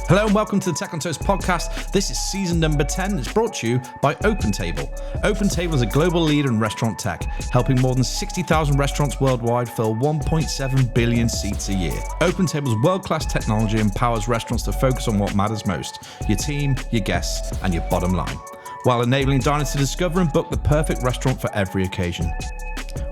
Hello and welcome to the Tech on Toast podcast. This is season number 10. It's brought to you by OpenTable. OpenTable is a global leader in restaurant tech, helping more than 60,000 restaurants worldwide fill 1.7 billion seats a year. OpenTable's world-class technology empowers restaurants to focus on what matters most: your team, your guests, and your bottom line, while enabling diners to discover and book the perfect restaurant for every occasion.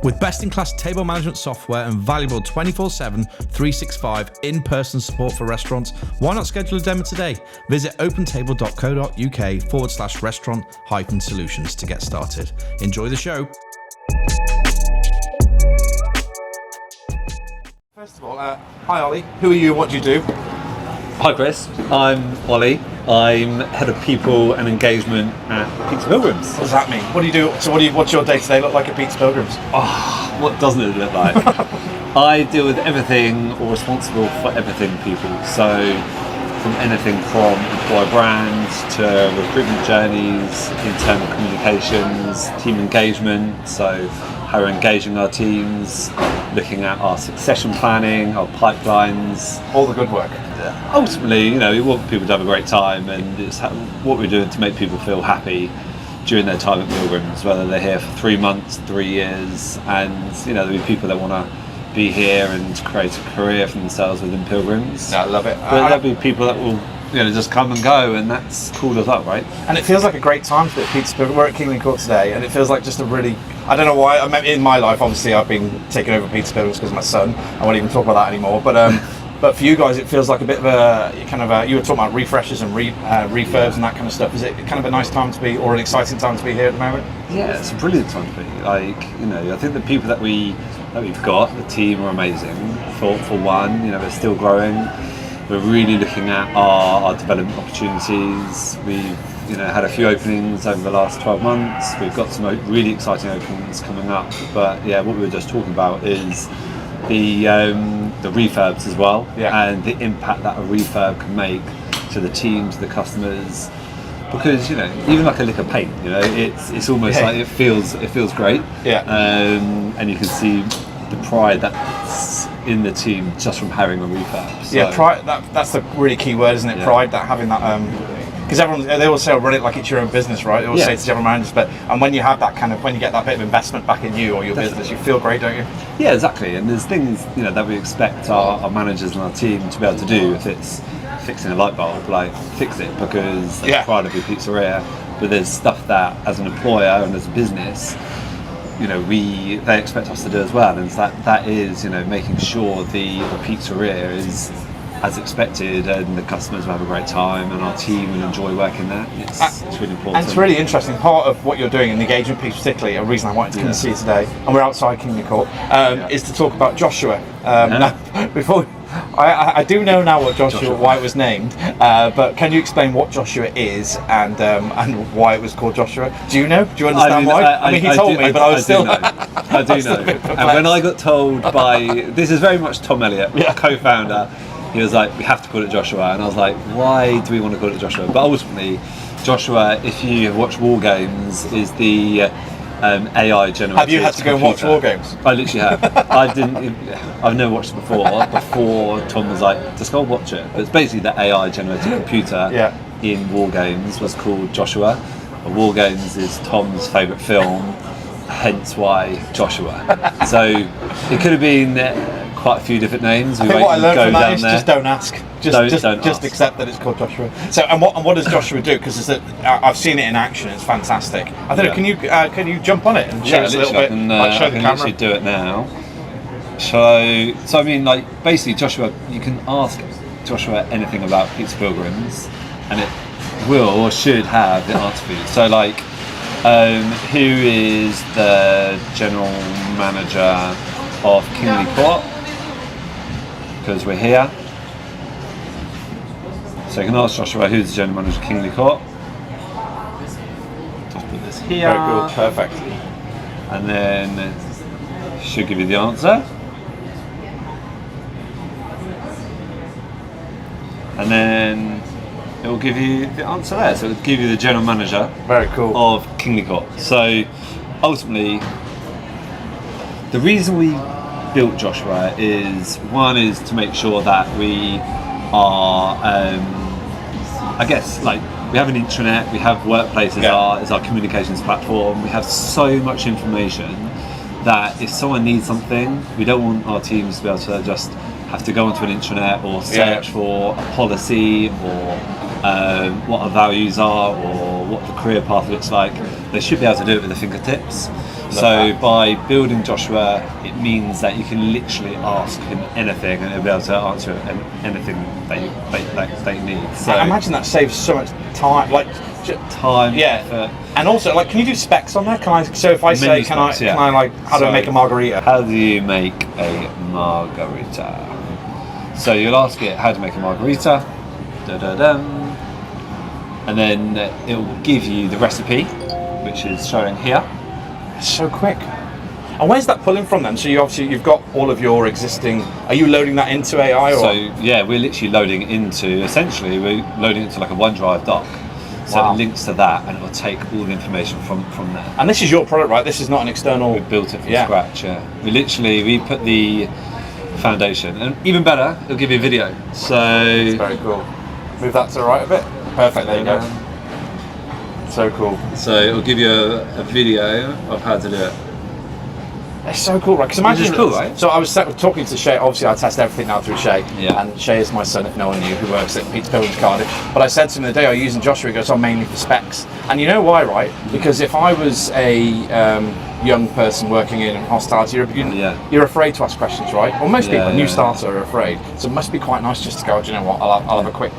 With best-in-class table management software and valuable 24/7, 365 in-person support for restaurants, why not schedule a demo today? Visit opentable.co.uk/restaurant-solutions to get started. Enjoy the show. First of all, hi Oli, who are you and what do you do? Hi Chris, I'm Oli. I'm Head of People and Engagement at Pizza Pilgrims. What does that mean? What do you do? So what's your day-to-day look like at Pizza Pilgrims? Oh, what doesn't it look like? I deal with everything, or responsible for everything people. So from anything from employer brands to recruitment journeys, internal communications, team engagement, so how we're engaging our teams, looking at our succession planning, our pipelines. All the good work. Ultimately, we want people to have a great time, and it's what we're doing to make people feel happy during their time at Pilgrims, whether they're here for 3 months, 3 years, and there'll be people that want to be here and create a career for themselves within Pilgrims. Yeah, I love it. But there'll be people that will just come and go, and that's cool as well, right? And it feels like a great time to be at Pizza Pilgrims. We're at Kingly Court today, and it feels like just a really, I don't know why, in my life, obviously I've been taking over Pizza Pilgrims because of my son. I won't even talk about that anymore, but for you guys, it feels like a bit of a you were talking about refreshes and refurbs and that kind of stuff. Is it kind of a nice time to be, or an exciting time to be here at the moment? Yeah, it's a brilliant time to be. I think the people that we've got, the team are amazing. For one, we're still growing. We're really looking at our development opportunities. We've had a few openings over the last 12 months. We've got some really exciting openings coming up. But yeah, what we were just talking about is the refurbs as well, and the impact that a refurb can make to the team, to the customers. Because even like a lick of paint, it's almost like it feels great. Yeah. And you can see the pride that's in the team just from having a refurb. So, yeah, pride. That's the really key word, isn't it? Yeah. Pride. That having that. Because they always say, run it like it's your own business, right? They always say to general managers, and when you have that when you get that bit of investment back in you or your business, you feel great, don't you? Yeah, exactly. And there's things that we expect our managers and our team to be able to do. If it's fixing a light bulb, fix it, because that's pride of your pizzeria. But there's stuff that, as an employer and as a business, they expect us to do as well. And that is making sure the pizzeria is as expected, and the customers will have a great time, and our team will enjoy working there. It's really important. And it's really interesting. Part of what you're doing in the engagement piece, particularly, a reason I wanted to come and see you today, and we're outside Kingly Court, is to talk about Joshua. Now, before I do know now what Joshua, why it was named, but can you explain what Joshua is and why it was called Joshua? Do you know? Do you understand why? He told me, but I was still. I do know. And when I got told this is very much Tom Elliott, co-founder. He was like, we have to call it Joshua, and I was like, why do we want to call it Joshua? But ultimately, Joshua, if you have watched War Games, is the AI generated. Have you had to go and watch War Games? I literally have. I've never watched it before Tom was like, just go watch it. But it's basically the AI generated computer in War Games was called Joshua. War Games is Tom's favourite film, hence why Joshua. So it could have been quite a few different names. I think what I learned from that is just don't ask. Just accept that it's called Joshua. So, and what does Joshua do? Because I've seen it in action. It's fantastic. I don't know. Can you jump on it and show us a little bit? Show the camera. Literally do it now. So basically, Joshua, you can ask Joshua anything about Pizza Pilgrims, and it will or should have the answer for you. So who is the general manager of Kingly Court? Because we're here. So you can ask Joshua, who's the general manager of Kingly Court. Just put this here. Very good, perfect. And then should give you the answer. And then it will give you the answer there. So it will give you the general manager. Very cool. Of Kingly Court. So ultimately, the reason we built Joshua is to make sure that we are I guess like we have an intranet, we have Workplace as our communications platform. We have so much information that if someone needs something, we don't want our teams to be able to just have to go onto an intranet or search for a policy or what our values are or what the career path looks like. They should be able to do it with their fingertips. So by building Joshua, it means that you can literally ask him anything and he'll be able to answer anything that you need. So I imagine that saves so much time, effort. And also, like, can you do specs on that? So if I say, can I like, how do I make a margarita? How do you make a margarita? So you'll ask it how to make a margarita, and then it will give you the recipe, which is showing here. It's so quick. And where's that pulling from then? So you've got all of your existing. Are you loading that into AI? Or? So yeah, we're literally loading into like a OneDrive doc. So it links to that, and it will take all the information from there. And this is your product, right? This is not an external. We built it from scratch. Yeah, we put the foundation, and even better, it'll give you a video. So it's very cool. Move that to the right a bit. Perfect. There you go. So cool. So it'll give you a video of how to do it. It's so cool, right? Because imagine it's cool, right? So I was talking to Shay. Obviously, I test everything now through Shay. Yeah. And Shay is my son, if no one knew, who works at Pizza Pilgrims Cardiff. But I said to him the day I was using Joshua, he goes, "I'm mainly for specs." And you know why, right? Because if I was a young person working in hospitality, you're afraid to ask questions, right? Well, most people, new starters, are afraid. So it must be quite nice just to go, do you know what? I'll have a quick.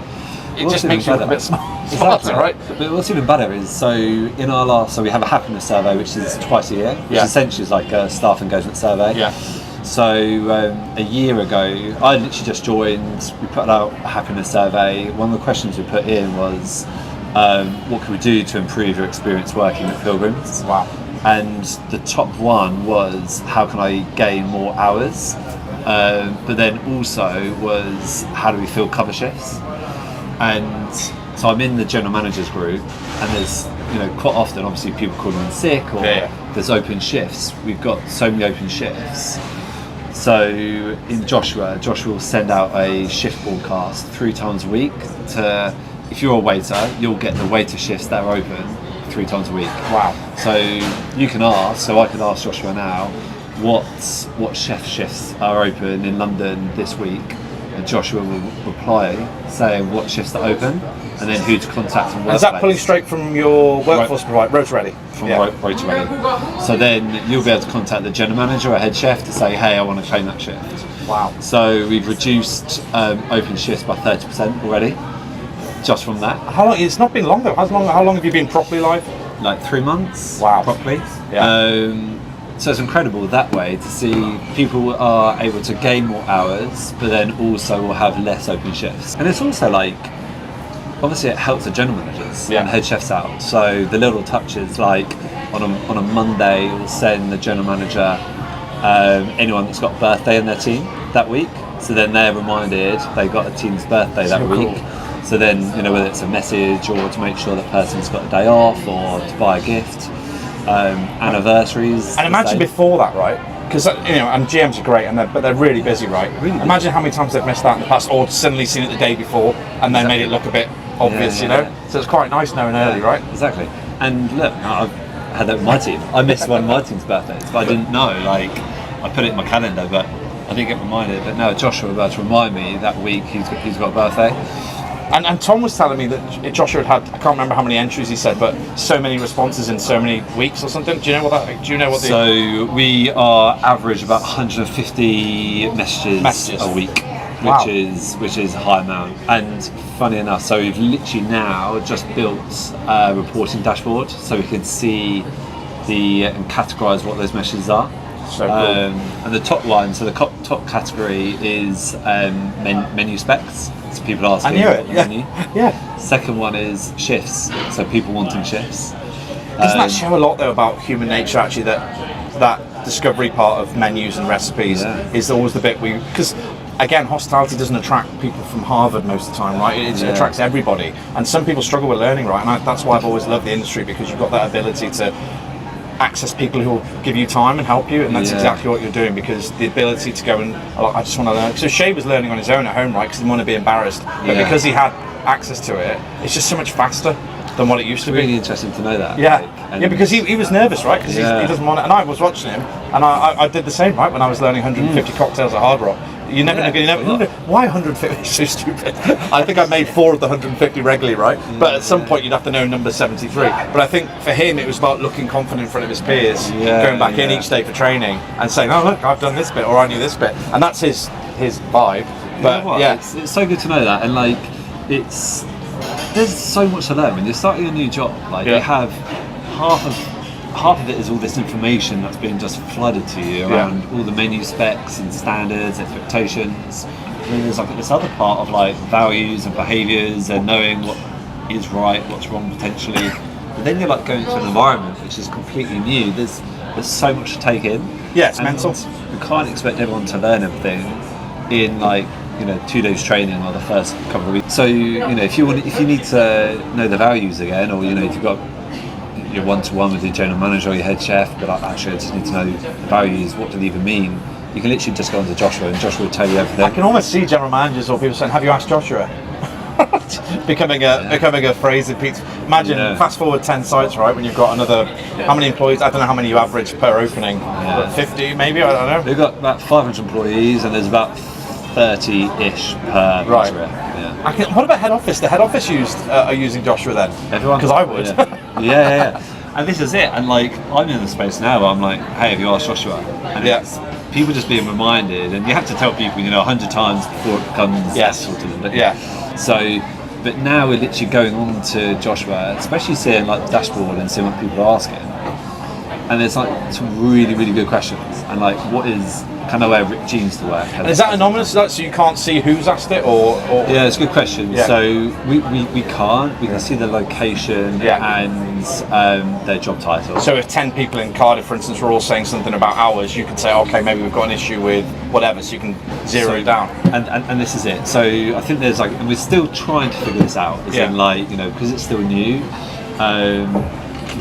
It just makes you a bit smarter, right? But what's even better is, so in our last, we have a happiness survey, which is twice a year, which essentially is like a staff engagement survey. Yeah. So a year ago, I literally just joined. We put out a happiness survey. One of the questions we put in was, what can we do to improve your experience working at Pilgrims? Wow. And the top one was, how can I gain more hours? But then also was, how do we fill cover shifts? And so I'm in the general managers group, and there's, quite often, obviously, people calling in sick, or there's open shifts. We've got so many open shifts. So in Joshua will send out a shift broadcast 3 times a week. If you're a waiter, you'll get the waiter shifts that are open 3 times a week. Wow. So you can ask, I could ask Joshua now, what chef shifts are open in London this week? And Joshua will reply saying what shifts are open and then who to contact from Workplace. Is that pulling straight from your workforce provider, Rota Ready? From Rota Ready. So then you'll be able to contact the general manager or head chef to say, hey, I want to claim that shift. Wow. So we've reduced open shifts by 30% already, just from that. How long? It's not been long though. How long have you been properly live? Like 3 months. Wow. Properly. Yeah. So it's incredible that way to see people are able to gain more hours, but then also will have less open shifts. And it's also like, obviously it helps the general managers and head chefs out. So the little touches, like on a Monday, we'll send the general manager anyone that's got a birthday in their team that week. So then they're reminded they got a team's birthday that week. Cool. So then, whether it's a message or to make sure that person's got a day off or to buy a gift. Anniversaries. And imagine before that, right? Because and GMs are great, but they're really busy, right? Really imagine how many times they've missed out in the past, or suddenly seen it the day before, and then made it look a bit obvious, So it's quite nice knowing early, right? Exactly. And look, I've had that with my team. I missed one of my team's birthdays, but I didn't know. Like, I put it in my calendar, but I didn't get reminded. But now Joshua was about to remind me that week he's got a birthday. And Tom was telling me that Joshua had I can't remember how many entries he said, but so many responses in so many weeks or something. Do you know what So we are average about 150 messages a week, which is a high amount. And funny enough, so we've literally now just built a reporting dashboard so we can see and categorise what those messages are. So cool. And the top one, so the top category is menu specs. So people asking I knew it. Menu. Yeah. Second one is shifts. So people wanting shifts. Doesn't that show a lot though about human nature? Actually, that discovery part of menus and recipes is always the bit because again, hospitality doesn't attract people from Harvard most of the time, right? It attracts everybody, and some people struggle with learning, right? And that's why I've always loved the industry, because you've got that ability to access people who will give you time and help you, and that's exactly what you're doing, because the ability to go and I just want to learn. So Shay was learning on his own at home, right? Because he didn't want to be embarrassed, but because he had access to it, it's just so much faster than what it used to be. Really interesting to know that. Yeah, like, yeah, because he was nervous, right? Because he doesn't want it. And I was watching him, and I did the same, right? When I was learning 150 cocktails at Hard Rock. You never know. Why 150? It's so stupid. I think I made 4 of the 150 regularly, right? But at some point you'd have to know number 73. But I think for him it was about looking confident in front of his peers, going back in each day for training and saying, oh look, I've done this bit, or I knew this bit. And that's his vibe. But it's so good to know that. And like, there's so much to learn when you're starting a new job. Like you have half of it is all this information that's being just flooded to you around all the menu specs and standards, expectations. And then there's like this other part of like values and behaviours and knowing what is right, what's wrong potentially. But then you're like going to an environment which is completely new. There's so much to take in. Yeah, it's mental. You can't expect everyone to learn everything in like 2 days training or the first couple of weeks. So if you need to know the values again, or if you've got your one-to-one with your general manager or your head chef, but actually I just need to know the values, what do they even mean? You can literally just go onto Joshua and Joshua will tell you everything. I can almost see general managers or people saying, have you asked Joshua? becoming a phrase in pizza. Imagine fast forward 10 sites, right, when you've got another, how many employees? I don't know how many you average per opening, but 50 maybe, I don't know. We've got about 500 employees and there's about 30-ish per pizzeria. Yeah. What about head office? The head office are using Joshua then? Everyone? Because I would. Yeah. And this is it. And like, I'm in the space now where I'm like, hey, have you asked Joshua? And it's people just being reminded, and you have to tell people, 100 times before it becomes sort of. So, but now we're literally going on to Joshua, especially seeing like the dashboard and seeing what people are asking. And there's like some really, really good questions. And like, what is kind of where Rick Jeans to work? And is that anonymous? So you can't see who's asked it, or? Yeah, it's a good question. Yeah. So we can't. We can see the location and their job title. So if 10 people in Cardiff, for instance, were all saying something about hours, you can say, okay, maybe we've got an issue with whatever, so you can zero it down. And this is it. So I think there's like, and we're still trying to figure this out. As in like, because it's still new.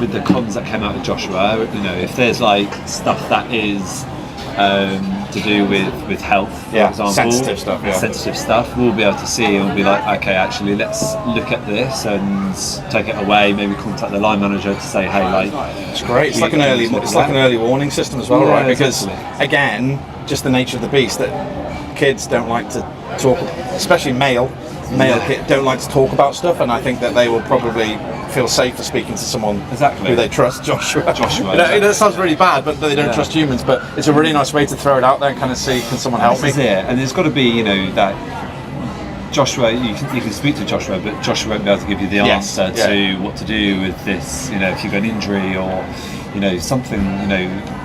With the cons that came out of Joshua, if there's like stuff that is to do with health, for example, sensitive stuff, we'll be able to see and we'll be like, okay, actually let's look at this and take it away, maybe contact the line manager to say, hey, like, it's great. It's like an early warning system as well, right? Because again, just the nature of the beast, that kids don't like to talk, especially male kids don't like to talk about stuff, and I think that they will probably feel safer speaking to someone who they trust. Joshua. That sounds really bad, but they don't trust humans. But it's a really nice way to throw it out there and kind of see, can someone help me? This is it. And there's got to be, that Joshua. You can speak to Joshua, but Joshua won't be able to give you the answer to what to do with this. If you've got an injury or something,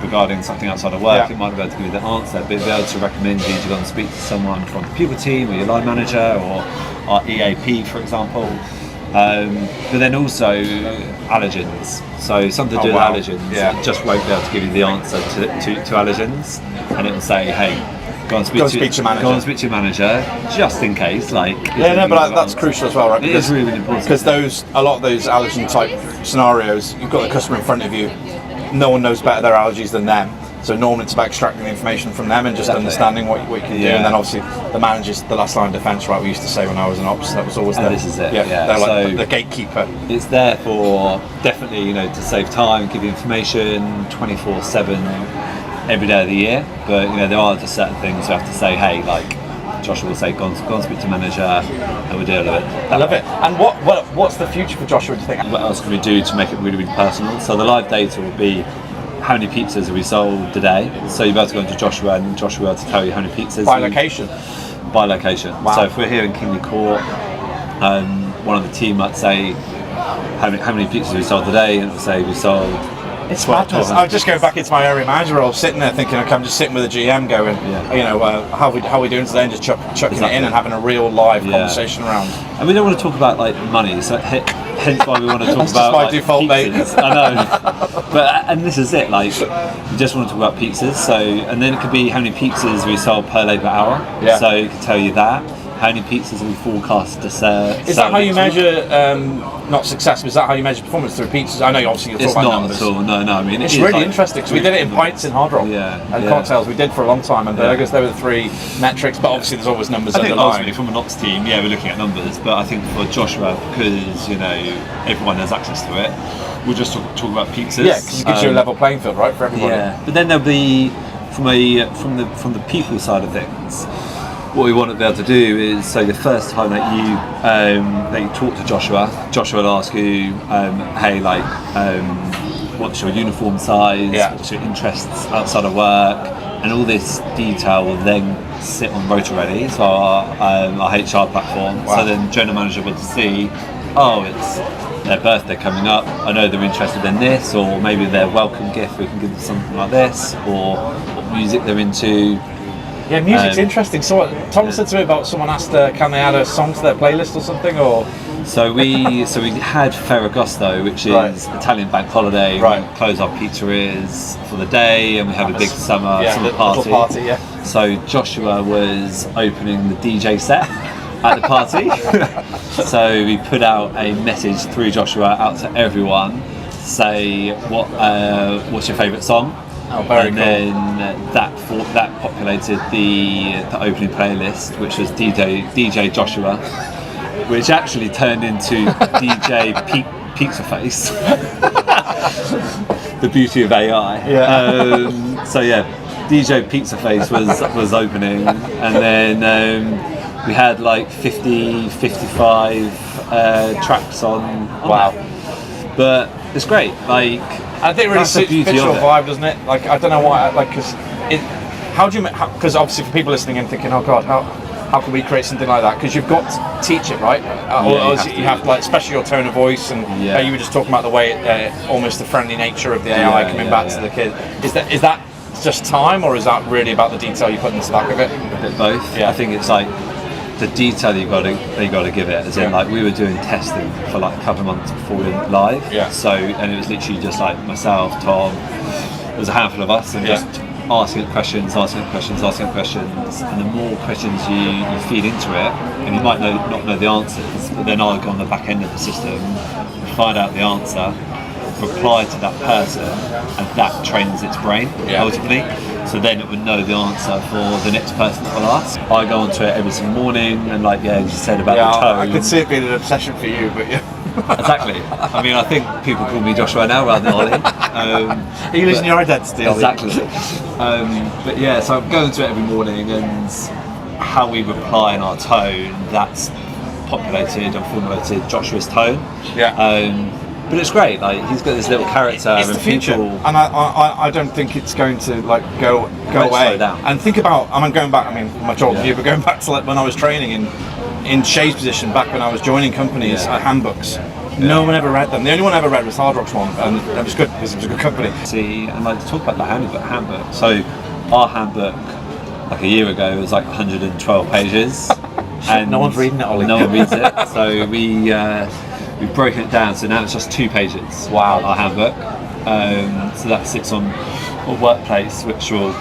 regarding something outside of work, it might be able to give you the answer, but be able to recommend you to go and speak to someone from the people team or your line manager or our EAP, for example. But then also allergens. So something to do with allergens. It just won't be able to give you the answer to allergens, and it will say, hey, go and speak to your manager. Go and speak to your manager, just in case. Like, but that's crucial as well, right? Because, it is really important. Because a lot of those allergen type scenarios, you've got the customer in front of you. No one knows better their allergies than them. So normally it's about extracting the information from them and just understanding what you can do. And then obviously the manager's the last line of defence, right? We used to say when I was in ops, that was always there. This is it. They're like the gatekeeper. It's there for definitely, to save time, give you information 24/7 every day of the year. But there are just certain things you have to say, hey, like Joshua will say, go and speak to manager, and we'll deal with it. I love it. And what's the future for Joshua, do you think? What else can we do to make it really, really personal? So the live data will be how many pizzas have we sold today. So you'll be able to go into Joshua and Joshua will be able to tell you how many pizzas. By location? By location. Wow. So if we're here in Kingly Court, one of the team might say, how many pizzas we sold today, and it'll say we sold. It's madness. I was just going back into my area manager role, sitting there thinking, okay, I'm just sitting with a GM going, how are we doing today, and just chucking it in and having a real live conversation around. And we don't want to talk about like money, so hence why we want to talk That's about just my like, default, pizzas. mate. I know, and this is it. Like, we just want to talk about pizzas. So, and then it could be how many pizzas we sold per labour hour. So it could tell you that. how many pizzas we forecast to sell. Is that how you measure, not success, but is that how you measure performance through pizzas? I know obviously you're talking about numbers. It's not at all, no, I mean... It's really interesting, because we did it in pints in Hard Rock, and cocktails we did for a long time, and burgers, there were the 3 metrics, but obviously there's always numbers underlying. I think ultimately from an ops team, we're looking at numbers, but I think for Joshua, because, everyone has access to it, we'll just talk about pizzas. Yeah, because it gives you a level playing field, right, for everybody. Yeah, but then there'll be, from the people side of things, what we want to be able to do is, so the first time that you talk to Joshua will ask you, hey, like, what's your uniform size, what's your interests outside of work, and all this detail will then sit on Rota Ready, so our HR platform. Wow. So then general manager will see, it's their birthday coming up, I know they're interested in this, or maybe their welcome gift, we can give them something like this, or what music they're into. Yeah, music's interesting. So what Tom said to me about someone asked, can they add a song to their playlist or something, or? So we had Ferragosto, which is Italian bank holiday. Right. We close our pizzerias for the day, and we have a big summer party. So Joshua was opening the DJ set at the party. So we put out a message through Joshua out to everyone, say what's your favourite song. Oh, very cool. And then that populated the opening playlist, which was DJ Joshua, which actually turned into DJ Pizza Face. The beauty of AI. Yeah. So DJ Pizza Face was opening, and then we had like 55 tracks on. Wow. There. But it's great. Like, I think it really fits your vibe, doesn't it? Like, I don't know why, because obviously for people listening and thinking, oh God, how can we create something like that? Because you've got to teach it, right? You have like, especially your tone of voice, and you were just talking about the way, almost the friendly nature of the AI coming back to the kid. Is that just time, or is that really about the detail you put into the back of it? A bit both. Yeah. I think it's like the detail you've got to give it, as in like we were doing testing for like a couple of months before we went live. Yeah. So, and it was literally just like myself, Tom, there was a handful of us, and just asking questions, and the more questions you feed into it, and you might not know the answers, but then I'll go on the back end of the system, find out the answer, reply to that person, and that trains its brain ultimately. So then it would know the answer for the next person that will ask. I go onto it every single morning, and like you said about the tone. I could see it being an obsession for you, but Exactly. I mean, I think people call me Joshua now rather than Oli. Are you losing your identity, Oli? Exactly. But so I'm going to it every morning, and how we reply in our tone, that's populated and formulated Joshua's tone. Yeah. But it's great. Like, he's got this little character. It's the future, and I don't think it's going to like go away. Slow down. And think about, I'm going back. I mean, much older than you, but going back to like when I was training in Shay's position back when I was joining companies, handbooks. No one ever read them. The only one I ever read was Hard Rock's one, and it was good because it was a good company. See, and like to talk about the handbook. So our handbook, like a year ago, was like 112 pages. And no one's reading it, Oli. No one reads it. So we've broken it down, so now it's just 2 pages. Wow. Our handbook. So that sits on a workplace, which will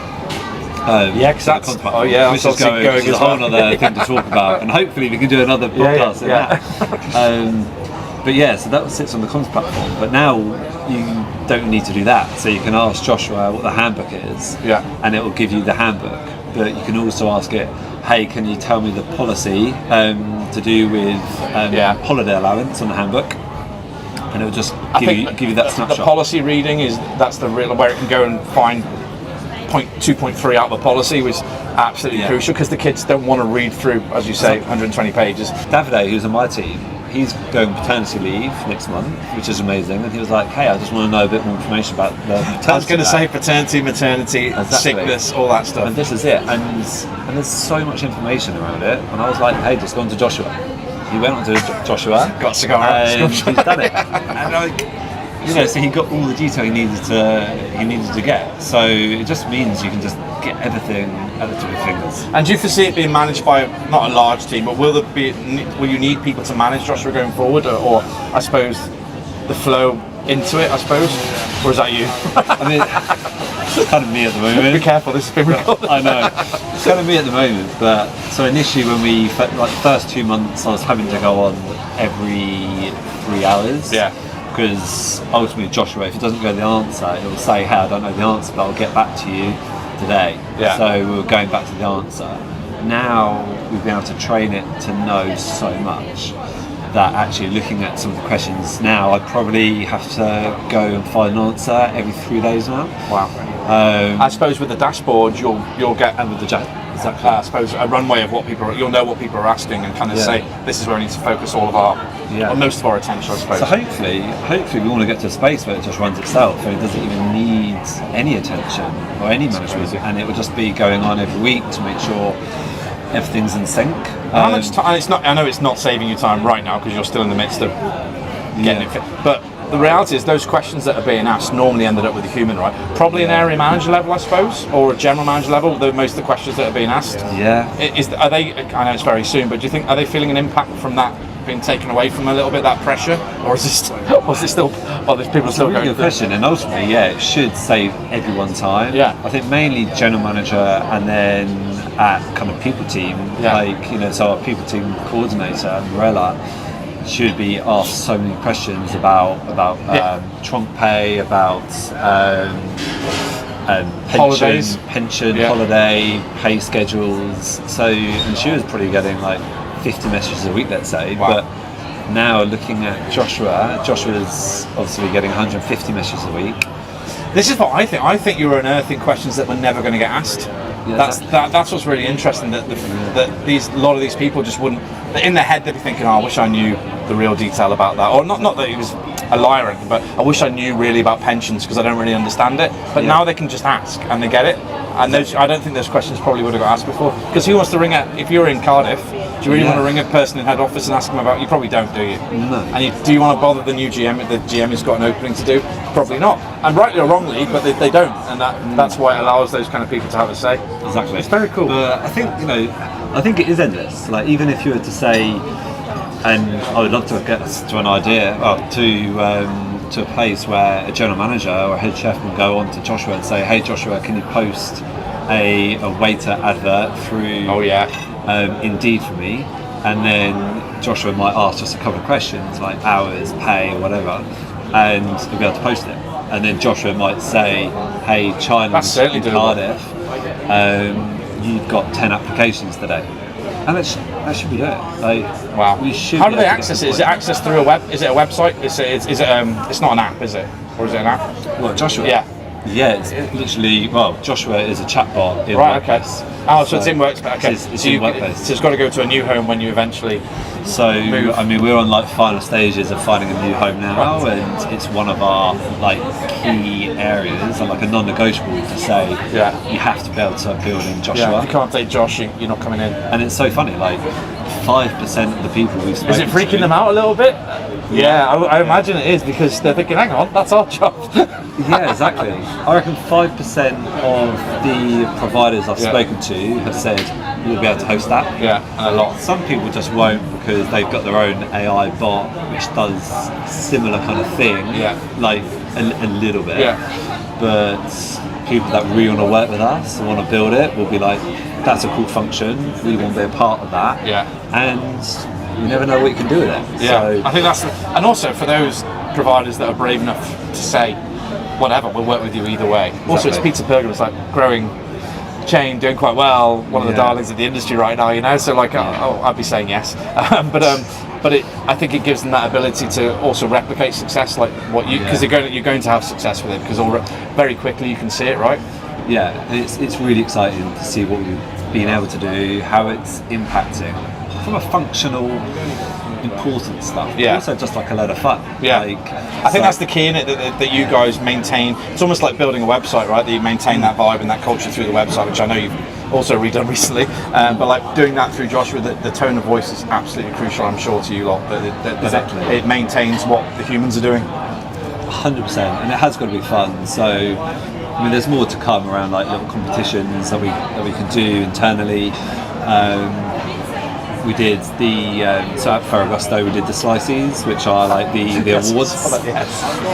because that's which is going a whole other thing to talk about, and hopefully we can do another podcast in that. But so that sits on the comms platform. But now you don't need to do that, so you can ask Joshua what the handbook is, and it will give you the handbook. But you can also ask it, hey, can you tell me the policy to do with holiday allowance on the handbook? And it will just give you that snapshot. The policy reading that's the real where it can go and find point 2.3 out of a policy, was absolutely crucial, because the kids don't want to read through, as you say, 120 pages. Davide, who's on my team, he's going paternity leave next month, which is amazing, and he was like, hey, I just want to know a bit more information about the paternity. I was going to say paternity, maternity, sickness, all that stuff. And this is it, and there's so much information around it, and I was like, hey, just go on to Joshua. He went on to Joshua, got to go out, and he's done it. And like, so he got all the detail he needed to get. So it just means you can just get everything at the tip of your fingers. And do you foresee it being managed by not a large team, but will you need people to manage Joshua going forward, or I suppose the flow into it, I suppose? Or is that you? I mean, it's kind of me at the moment. Be careful, this is being recorded. I know. It's kind of me at the moment, but so initially when we, like the first 2 months, I was having to go on every 3 hours. Yeah. Because ultimately Joshua, if he doesn't get the answer, it will say, hey, I don't know the answer, but I'll get back to you today. Yeah. So we were going back to the answer. Now we've been able to train it to know so much that actually looking at some of the questions now, I probably have to go and find an answer every 3 days now. Wow. I suppose with the dashboard, you'll get, and with the exactly. I suppose a runway of what people, you'll know what people are asking and kind of say, this is where we need to focus all of our, or most of our attention, I suppose. So hopefully we want to get to a space where it just runs itself and it doesn't even need any attention or any management, and it will just be going on every week to make sure everything's in sync. How much time? It's not. I know it's not saving you time right now because you're still in the midst of getting it fit. But the reality is, those questions that are being asked normally ended up with a human, right? Probably an area manager level, I suppose, or a general manager level. Most of the questions that are being asked. Yeah. Are they? I know it's very soon, but do you think are they feeling an impact from that being taken away from a little bit, that pressure, or is this? Was it still? Well, there's people still going. Good question, and ultimately, it should save everyone time. Yeah. I think mainly general manager, and then at kind of people team, so our people team coordinator, Morella, should be asked so many questions about trunk pay, about pension, holiday, pay schedules. So, and she was probably getting like 50 messages a week, let's say. Wow. But now looking at Joshua's obviously getting 150 messages a week. This is what I think. I think you were unearthing questions that were never going to get asked. Yeah, that's what's really interesting. That a lot of these people just wouldn't. In their head, they'd be thinking, "Oh, I wish I knew the real detail about that," or not that he was a liar or anything, but I wish I knew really about pensions because I don't really understand it. But now they can just ask and they get it. And I don't think those questions probably would have got asked before. Because who wants to ring if you're in Cardiff? Do you really want to ring a person in head office and ask them about? You probably don't, do you? No. And do you want to bother the new GM if the GM has got an opening to do? Probably not. And rightly or wrongly, but they don't, and that's why it allows those kind of people to have a say. Exactly. It's very cool. I think it is endless. Like even if you were to say, and I would love to get to an idea, to a place where a general manager or a head chef can go on to Joshua and say, "Hey Joshua, can you post a waiter advert through Indeed for me?" And then Joshua might ask just a couple of questions like hours, pay, or whatever, and he'll be able to post it. And then Joshua might say, "Hey, China's in Cardiff, you've got 10 applications today." And that should be it. Wow. We should. How do they access it? Is it accessed through a web? Is it a website? Is it? It's not an app, is it? Or is it an app? Well, Joshua. Yeah. Yeah, it's literally. Well, Joshua is a chatbot in Workplace. Okay. Oh, so it's in Workplace. Okay. It's in Workplace. So it's got to go to a new home when you eventually. So move. I mean, we're on like final stages of finding a new home now, and it's one of our like key areas, and like a non-negotiable to say. Yeah. You have to be able to build in Joshua. Yeah. If you can't say Josh, you're not coming in. And it's so funny, like 5% of the people we've spoken to. Is it freaking them out a little bit? Yeah, I imagine it is because they're thinking, hang on, that's our job. Yeah, exactly. I reckon 5% of the providers I've spoken to have said we'll be able to host that. Yeah, and a lot. Some people just won't because they've got their own AI bot which does similar kind of thing. Yeah. Like a little bit. Yeah. But people that really want to work with us and want to build it will be like, that's a cool function, we want to be a part of that. Yeah. And you never know what you can do with it. Yeah. So I think and also for those providers that are brave enough to say, whatever, we'll work with you either way. Exactly. Also, it's Pizza Pilgrims, like growing chain, doing quite well, one of the darlings of the industry right now, so like I'd be saying yes. But I think it gives them that ability to also replicate success, like what because you're going to have success with it because very quickly you can see it, right? Yeah, it's really exciting to see what we've been able to do, how it's impacting from a functional important stuff, but also just like a load of fun. Yeah, I think that's the key in it, that you guys maintain. It's almost like building a website, right? That you maintain that vibe and that culture through the website, which I know you've also redone recently. But like doing that through Joshua, the tone of voice is absolutely crucial, I'm sure, to you lot. That it maintains what the humans are doing. 100%, and it has got to be fun. So I mean, there's more to come around like little competitions that we can do internally. we did the so at Ferragosto we did the Slices, which are like the awards,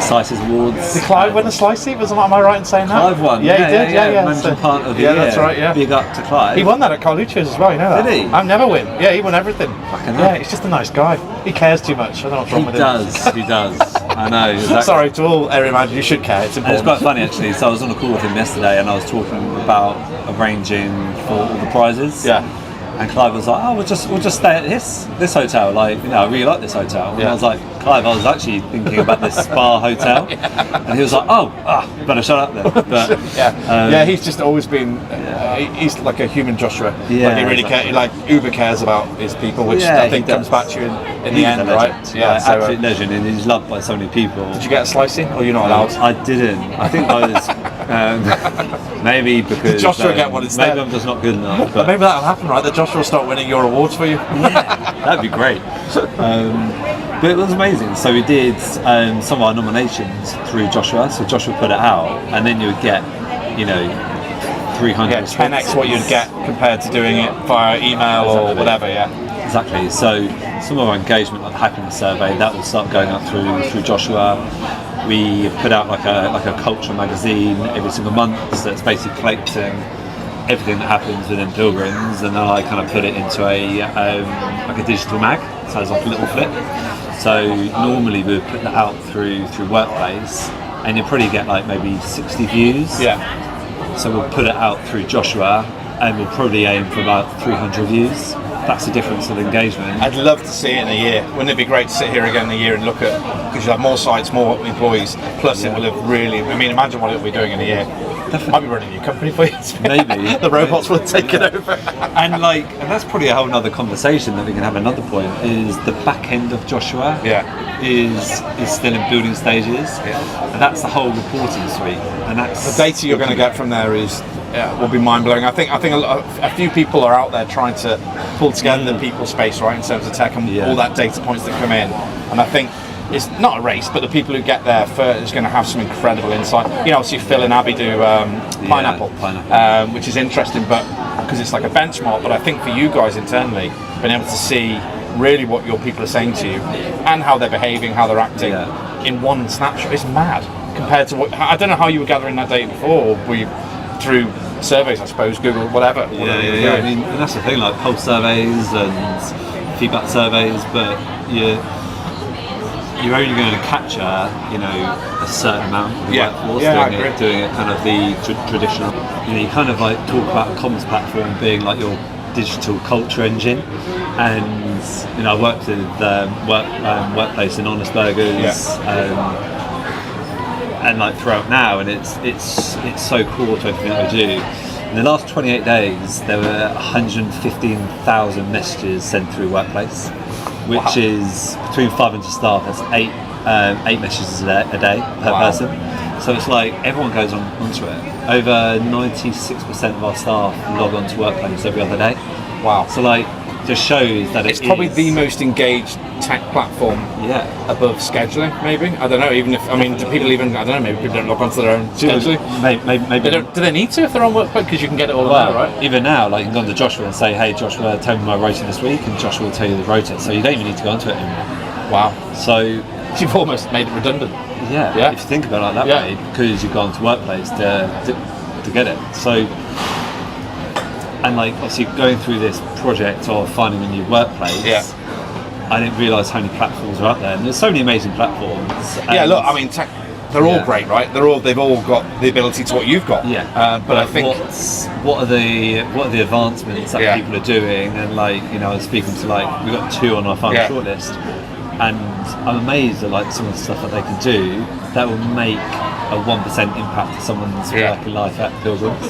Slices Awards. Did Clive win a Slicey? Am I right in saying that? Clive won. Yeah, he did. Yeah. Managing partner of the year. That's right. Yeah. Big up to Clive. He won that at Carluccio's as well. You know that? Did he? I never win. Yeah, he won everything. Fucking Yeah, hell. he's just a nice guy. He cares too much. I don't know what's wrong with him. He does. I know. Exactly. Sorry to all area managers. You should care. It's And important. it's quite funny actually. So I was on a call with him yesterday, and I was talking about arranging for all the prizes. Yeah. And Clive was like, "Oh, we'll just stay at this hotel. Like, you know, I really like this hotel." And I was like, "Clive, I was actually thinking about this spa hotel." And he was like, better shut up then." But he's just always been. He's like a human Joshua. Yeah, like he really cares. Like Uber cares about his people, which I think comes back to you in the end, right? Yeah, absolute legend, and he's loved by so many people. Did you get a slicey, or you're not allowed? I didn't. I think I was maybe because Joshua get one instead? Maybe I'm just not good enough. But maybe that'll happen, right? That Joshua will start winning your awards for you. Yeah, that'd be great. But it was amazing. So we did some of our nominations through Joshua. So Joshua put it out, and then you would get, 300. Yeah, 10x what you'd get compared to doing it via email or whatever. Yeah. Exactly. So some of our engagement, like the happiness survey, that will start going up through Joshua. We put out like a culture magazine every single month that's basically collecting everything that happens within Pilgrims, and then I kind of put it into a digital mag, so it's like a little flip. So normally we would put that out through Workplace, and you'll probably get like maybe 60 views. Yeah. So we'll put it out through Joshua, and we'll probably aim for about 300 views. That's the difference of engagement. I'd love to see it in a year. Wouldn't it be great to sit here again in a year and look at, because you have more sites, more employees, plus it will have really, imagine what it'll be doing in a year. Definitely. Might be running a new company for you. Maybe. The robots will take it over. And that's probably a whole nother conversation that we can have another point, is the back end of Joshua is still in building stages. Yeah. And that's the whole reporting suite. And that's the data you're going to get from there will be mind-blowing. I think a few people are out there trying to pull together the people space, right, in terms of tech and all that data points that come in. And I think it's not a race, but the people who get there first is going to have some incredible insight. Obviously Phil and Abby do Pineapple. Which is interesting, but because it's like a benchmark. But I think for you guys internally, being able to see really what your people are saying to you and how they're behaving, how they're acting in one snapshot is mad compared to what. I don't know how you were gathering that data before. Were you through surveys, I suppose, Google, whatever? I mean, and that's the thing, like pulse surveys and feedback surveys, but you're only going to capture, a certain amount of the workforce doing it kind of the traditional. You kind of like talk about a comms platform being like your digital culture engine, and I worked with Workplace and Honest Burgers, and like throughout now, and it's so core to everything that we do. In the last 28 days, there were 115,000 messages sent through Workplace, which is between 500 staff. That's eight messages a day per person. So it's like everyone goes onto it. Over 96% of our staff log on to Workplace every other day. Wow. So like, just shows that it's probably the most engaged tech platform above scheduling, maybe. I don't know, even if, do people even, I don't know, maybe people don't log onto their own scheduling. Maybe. Do they need to if they're on Workplace? Because you can get it all there, right? Even now, like you can go onto Joshua and say, hey Joshua, tell me my rota this week, and Joshua will tell you the rota. So you don't even need to go onto it anymore. Wow. So you've almost made it redundant. Yeah. If you think about it like that way, because you've gone to Workplace to get it. So, and like obviously going through this project of finding a new workplace, I didn't realise how many platforms are out there, and there's so many amazing platforms. Look, tech, they're all great, right? They've all got the ability to what you've got. But I think what are the advancements that people are doing, and I was speaking to we've got 2 on our final shortlist, and I'm amazed at some of the stuff that they can do that will make a 1% impact to someone's working life at Pilgrims.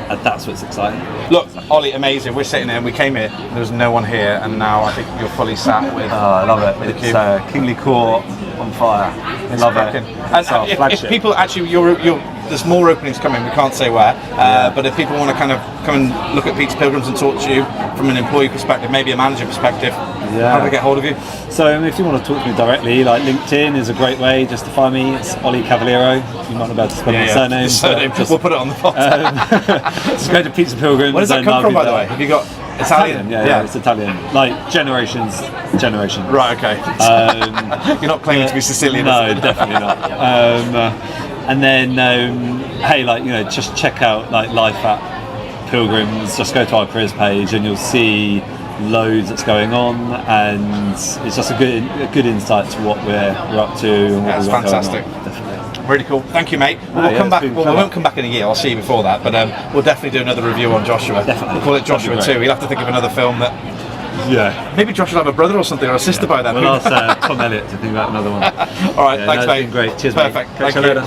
And that's what's exciting. Look, Oli, amazing. We're sitting here, and we came here, there was no one here, and now I think you're fully sat with. Oh, I love it. It's Kingly Court on fire. I love it. And if people actually, there's more openings coming, we can't say where, but if people want to kind of come and look at Pizza Pilgrims and talk to you from an employee perspective, maybe a manager perspective, how do they get hold of you? So if you want to talk to me directly, LinkedIn is a great way just to find me. It's Oli Cavaliero. You might not be able to spell my surname. We'll put it on the bottom. Just go to Pizza Pilgrims. Where does that come from, by the way? Have you got? Italian? Yeah, it's Italian. Like generation. Right, okay. You're not claiming to be Sicilian. No, definitely not. And then, hey, like, you know, just check out like Life at Pilgrims. Just go to our careers page, and you'll see loads that's going on, and it's just a good insight to what we're up to. And what That's we've got going on. fantastic. Definitely. Really cool. Thank you, mate. We'll come back. Well, we won't come back in a year. I'll see you before that. But we'll definitely do another review on Joshua. Definitely. We'll call it Joshua 2. We'll have to think of another film that. Yeah. Maybe Josh will have a brother or something, or a sister by then. We'll ask Tom Elliott to think about another one. All right. Yeah, Thanks, mate. Great. Cheers, Perfect. mate. Catch you later.